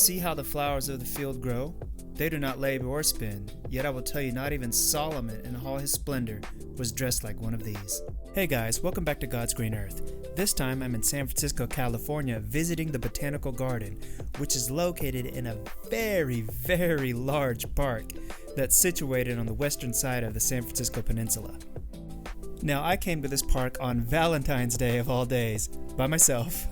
see how the flowers of the field grow? They do not labor or spin, yet I will tell you not even Solomon in all his splendor was dressed like one of these. Hey guys, welcome back to God's Green Earth. This time I'm in San Francisco, California, visiting the Botanical Garden, which is located in a very large park that's situated on the western side of the San Francisco Peninsula. Now, I came to this park on Valentine's Day of all days, by myself,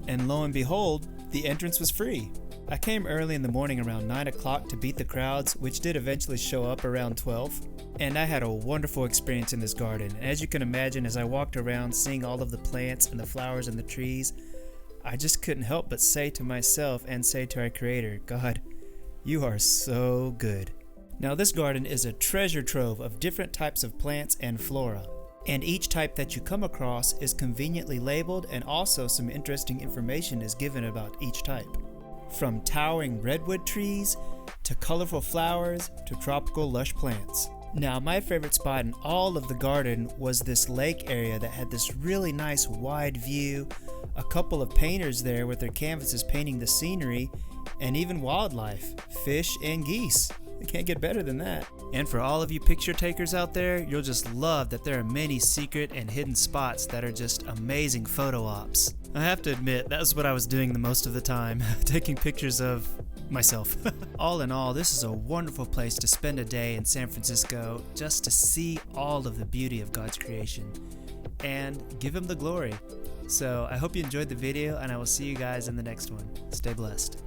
and lo and behold, the entrance was free. I came early in the morning around 9 o'clock to beat the crowds, which did eventually show up around 12, and I had a wonderful experience in this garden. And as you can imagine, as I walked around seeing all of the plants and the flowers and the trees, I just couldn't help but say to myself and say to our Creator, God, you are so good. Now, this garden is a treasure trove of different types of plants and flora, and each type that you come across is conveniently labeled, and also some interesting information is given about each type. From towering redwood trees, to colorful flowers, to tropical lush plants. Now, my favorite spot in all of the garden was this lake area that had this really nice wide view, a couple of painters there with their canvases painting the scenery, and even wildlife, fish and geese. You can't get better than that. And for all of you picture takers out there, you'll just love that there are many secret and hidden spots that are just amazing photo ops. I have to admit, that was what I was doing the most of the time, taking pictures of myself. All in all, this is a wonderful place to spend a day in San Francisco just to see all of the beauty of God's creation and give Him the glory. So I hope you enjoyed the video, and I will see you guys in the next one. Stay blessed.